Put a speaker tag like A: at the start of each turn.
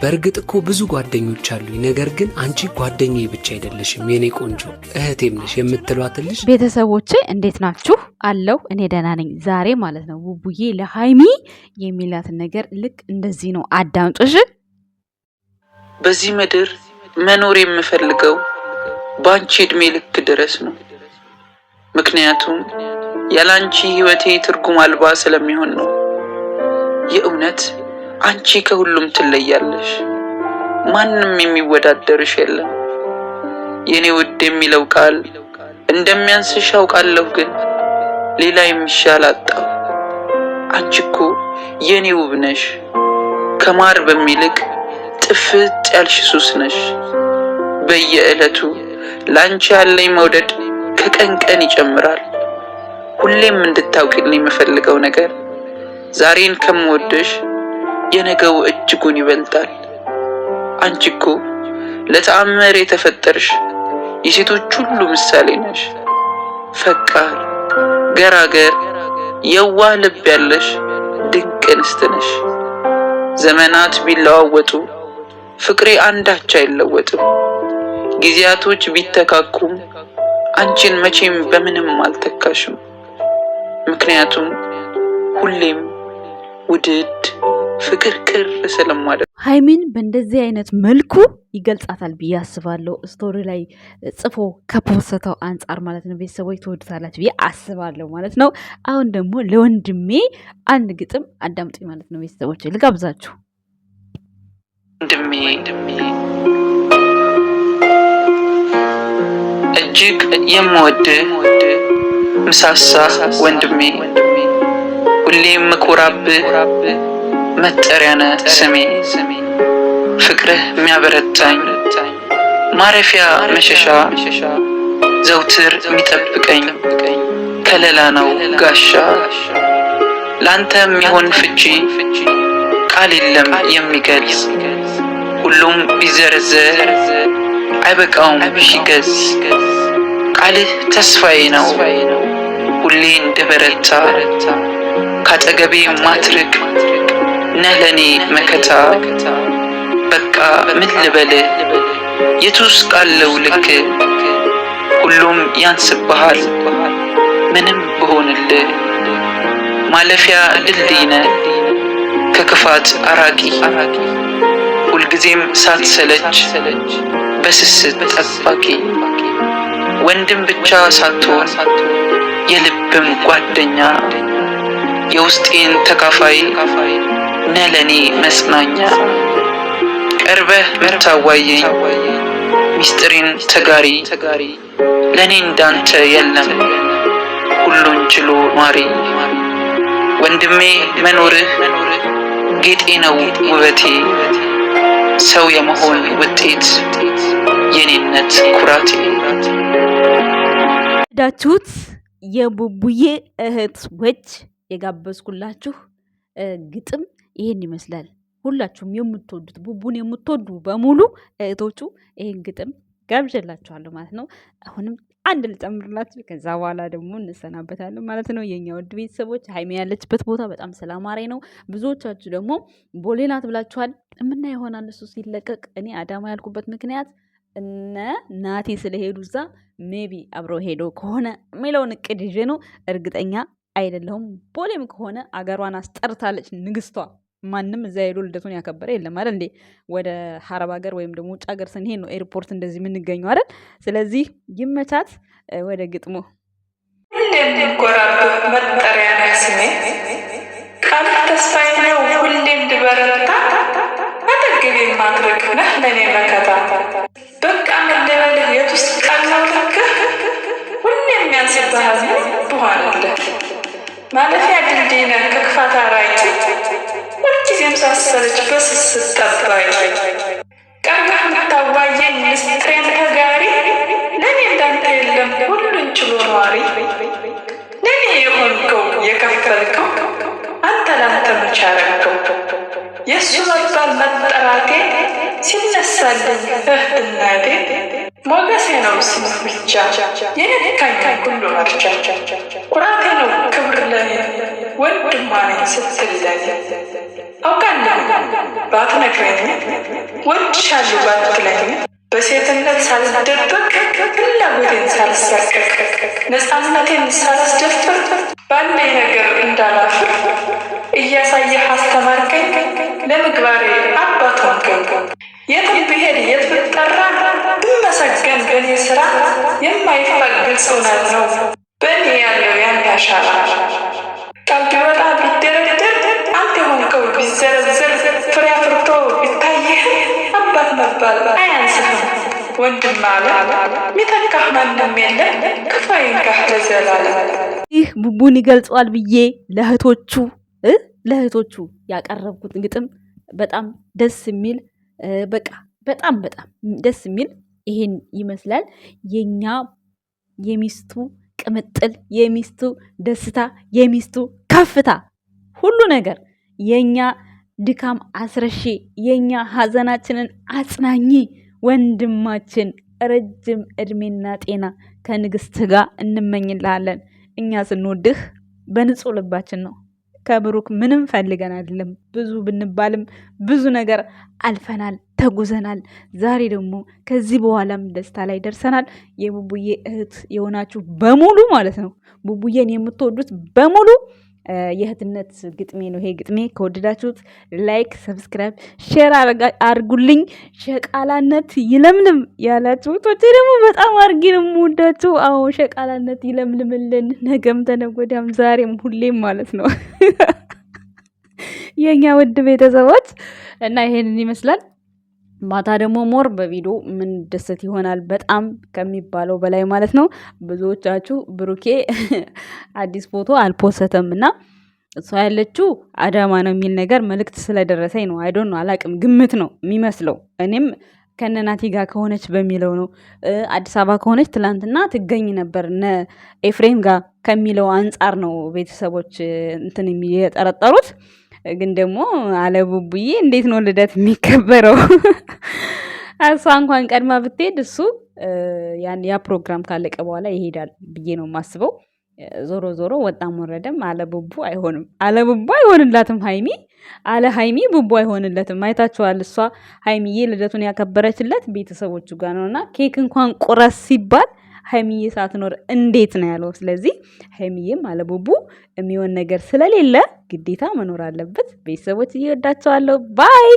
A: በእርግጥ እኮ ብዙ ጓደኞች አሉኝ፣ ነገር ግን አንቺ ጓደኛዬ ብቻ አይደለሽም የኔ ቆንጆ እህቴም ነሽ የምትሏትልሽ።
B: ቤተሰቦቼ እንዴት ናችሁ? አለው እኔ ደህና ነኝ። ዛሬ ማለት ነው ቡቡዬ ለሃይሚ የሚላትን ነገር ልክ እንደዚህ ነው። አዳምጡሽ።
C: በዚህ ምድር መኖር የምፈልገው ባንቺ እድሜ ልክ ድረስ ነው። ምክንያቱም ያላንቺ ህይወቴ ትርጉም አልባ ስለሚሆን ነው። የእውነት አንቺ ከሁሉም ትለያለሽ። ማንም የሚወዳደርሽ የለም። የኔ ውድ የሚለው ቃል እንደሚያንስሽ አውቃለሁ፣ ግን ሌላ የሚሻል አጣሁ። አንቺ እኮ የኔ ውብ ነሽ። ከማር በሚልቅ ጥፍጥ ያልሽ ሱስ ነሽ። በየዕለቱ ላንቺ ያለኝ መውደድ ከቀን ቀን ይጨምራል። ሁሌም እንድታውቂልኝ የምፈልገው ነገር ዛሬን ከምወድሽ የነገው እጅጉን ይበልጣል። አንቺ እኮ ለተአምር የተፈጠርሽ የሴቶች ሁሉ ምሳሌ ነሽ። ፈቃር፣ ገራገር፣ የዋህ ልብ ያለሽ ድንቅ እንስት ነሽ። ዘመናት ቢለዋወጡ ፍቅሬ አንዳች አይለወጥም። ጊዜያቶች ቢተካኩም አንቺን መቼም በምንም አልተካሽም። ምክንያቱም ሁሌም ውድድ ፍቅር ቅር ስለማደርግ።
B: ሃይሚን በእንደዚህ አይነት መልኩ ይገልጻታል ብዬ አስባለሁ። ስቶሪ ላይ ጽፎ ከፖስተው አንጻር ማለት ነው። ቤተሰቦች ትወዱታላችሁ ብዬ አስባለሁ ማለት ነው። አሁን ደግሞ ለወንድሜ አንድ ግጥም አዳምጡኝ ማለት ነው። ቤተሰቦች ልጋብዛችሁ።
C: ወንድሜ እጅግ የምወድህ ምሳሳ ወንድሜ፣ ሁሌም ምኮራብህ መጠሪያ ነህ ስሜ። ፍቅርህ የሚያበረታኝ ማረፊያ መሸሻ፣ ዘውትር የሚጠብቀኝ ከለላ ነው ጋሻ። ላንተ የሚሆን ፍቺ ቃል የለም የሚገልጽ፣ ሁሉም ቢዘረዘር አይበቃውም ቢገዝ። ቃልህ ተስፋዬ ነው ሁሌ እንደበረታ፣ ካጠገቤ ማትርቅ ነህ ለኔ መከታ። በቃ ምን ልበልህ የቱስ ቃለው ልክ፣ ሁሉም ያንስብሃል ምንም ብሆንልህ። ማለፊያ ድልድይ ነህ ከክፋት አራቂ፣ ሁልጊዜም ሳትሰለች በስስት ጠባቂ። ወንድም ብቻ ሳትሆን የልብም ጓደኛ፣ የውስጤን ተካፋይ ነህ ለኔ መጽናኛ። ቀርበህ ምታዋየኝ ሚስጥሬን ተጋሪ፣ ለኔ እንዳንተ የለም ሁሉን ችሎ ኗሪ። ወንድሜ መኖርህ ጌጤ ነው ውበቴ፣ ሰው የመሆን ውጤት የኔነት ኩራቴ።
B: ዳችሁት የቡቡዬ እህቶች የጋበዝኩላችሁ ግጥም ይሄን ይመስላል። ሁላችሁም የምትወዱት ቡቡን የምትወዱ በሙሉ እህቶቹ ይሄን ግጥም ጋብዤላችኋለሁ ማለት ነው። አሁንም አንድ ልጨምርላችሁ፣ ከዛ በኋላ ደግሞ እንሰናበታለን ማለት ነው። የኛ ውድ ቤተሰቦች ሃይሚ ያለችበት ቦታ በጣም ሰላማሪ ነው። ብዙዎቻችሁ ደግሞ ቦሌ ናት ብላችኋል። እምና ይሆናል እሱ ሲለቀቅ። እኔ አዳማ ያልኩበት ምክንያት እነ ናቲ ስለሄዱ እዛ ሜቢ አብረው ሄዶ ከሆነ የሚለውን እቅድ ይዤ ነው። እርግጠኛ አይደለሁም። ቦሌም ከሆነ አገሯን አስጠርታለች ንግስቷ። ማንም እዛ ሄዶ ልደቱን ያከበረ የለም አይደል እንዴ? ወደ ሀረብ ሀገር ወይም ደግሞ ውጭ ሀገር ስንሄድ ነው ኤርፖርት እንደዚህ የምንገኘው አይደል? ስለዚህ ይመቻት። ወደ ግጥሙ
D: እንደምትጎራበት መጠሪያ ነህ ስሜ፣ ቃል ተስፋዬ ነው ሁሌም ድበረታ፣ አጠገቤ ማድረግ ነህ ለኔ መከታ። በቃ መደበልህ የቱስ ቃል ነው ልክህ፣ ሁሌም ያንስብሃል ብሆንልህ። ማለፊያ ድልድይ ነህ ከክፋት አራቂ፣ ሁልጊዜም ሳሰለች በስስት ጠባቂ። ቀርበህ ምታዋየኝ ምስጢሬን ተጋሪ፣ ለኔ እንዳንተ የለም ሁሉን ችሎ ኗሪ። ለኔ የሆንከው የከፈልከው አንተ ላንተ ብቻ ረከው። የእሱ መባል መጠራቴ ሲነሳልኝ እናቴ፣ ሞገሴ ነው ስምህ ብቻ የነካኝ ሁሉ መርቻ። ኩራቴ ነው ክብር ለኔ ወንድሟ ነኝ ስትለኝ፣ አውቃለሁ ባትነግረኝ ወድሻለሁ ባትለኝ በሴትነት ሳልደበቅ ፍላጎቴን ሳልሳቀቅ ነፃነቴን ሳላስደፍር ባለኝ ነገር እንዳላፍር እያሳየህ አስተማርከኝ ለምግባሬ አባት ሆንከኝ። የትም ብሄድ የት ብጠራ ብመሰገን በእኔ ስራ የማይፋቅ ግልጽ እውነት ነው በእኔ ያለው ያንተ አሻራ። ቃል ቢወጣ ቢደረደር አንተ ሆንከው ቢዘረዘር ፍሬ አፍርቶ ቢታይህ አባት መባል አያንስህም ወንድም አለ ሚተካህ ማንም የለም ክፉ አይንካህ ለዘላለም።
B: ይህ ቡቡን ይገልጸዋል ብዬ ለእህቶቹ ያቀረብኩት ግጥም በጣም ደስ የሚል በቃ በጣም ደስ የሚል ይሄን ይመስላል። የኛ የሚስቱ ቅምጥል፣ የሚስቱ ደስታ፣ የሚስቱ ከፍታ ሁሉ ነገር የኛ ድካም አስረሺ፣ የኛ ሀዘናችንን አጽናኝ ወንድማችን ረጅም እድሜና ጤና ከንግስት ጋር እንመኝልሃለን። እኛ ስንወድህ በንጹህ ልባችን ነው። ከብሩክ ምንም ፈልገን አይደለም። ብዙ ብንባልም ብዙ ነገር አልፈናል፣ ተጉዘናል። ዛሬ ደግሞ ከዚህ በኋላም ደስታ ላይ ደርሰናል። የቡቡዬ እህት የሆናችሁ በሙሉ ማለት ነው፣ ቡቡዬን የምትወዱት በሙሉ የእህትነት ግጥሜ ነው ይሄ ግጥሜ። ከወደዳችሁት ላይክ፣ ሰብስክራይብ፣ ሼር አርጉልኝ። ሸቃላነት ይለምልም ያላችሁ ቶቼ ደግሞ በጣም አርጊ ነው የምወዳችሁ። አዎ ሸቃላነት ይለምልምልን፣ ነገም ተነገ ወዲያም ዛሬም ሁሌም ማለት ነው የኛ ውድ ቤተሰቦች እና ይሄንን ይመስላል። ማታ ደግሞ ሞር በቪዲዮ ምን ደሰት ይሆናል በጣም ከሚባለው በላይ ማለት ነው። ብዙዎቻችሁ ብሩኬ አዲስ ፎቶ አልፖሰተም እና እሷ ያለችው አዳማ ነው የሚል ነገር መልእክት ስለደረሰኝ ነው። አይዶን ነው አላቅም፣ ግምት ነው የሚመስለው። እኔም ከነናቲ ጋር ከሆነች በሚለው ነው። አዲስ አበባ ከሆነች ትላንትና ትገኝ ነበር እነ ኤፍሬም ጋር ከሚለው አንጻር ነው ቤተሰቦች እንትን የጠረጠሩት። ግን ደግሞ አለቡቡዬ እንዴት ነው ልደት የሚከበረው? እሷ እንኳን ቀድማ ብትሄድ እሱ ያ ፕሮግራም ካለቀ በኋላ ይሄዳል ብዬ ነው የማስበው። ዞሮ ዞሮ ወጣም ወረደም አለቡቡ አይሆንም፣ አለቡቡ አይሆንላትም። ሀይሚ ቡቡ አይሆንለትም። አይታችኋል። እሷ ሀይሚዬ ልደቱን ያከበረችለት ቤተሰቦቹ ጋር ነውና ኬክ እንኳን ቁረስ ሲባል ሀይሚዬ ሳትኖር እንዴት ነው ያለው። ስለዚህ ሀይሚዬም አለቡቡ የሚሆን ነገር ስለሌለ ግዴታ መኖር አለበት። ቤተሰቦች እየወዳቸዋለሁ። ባይ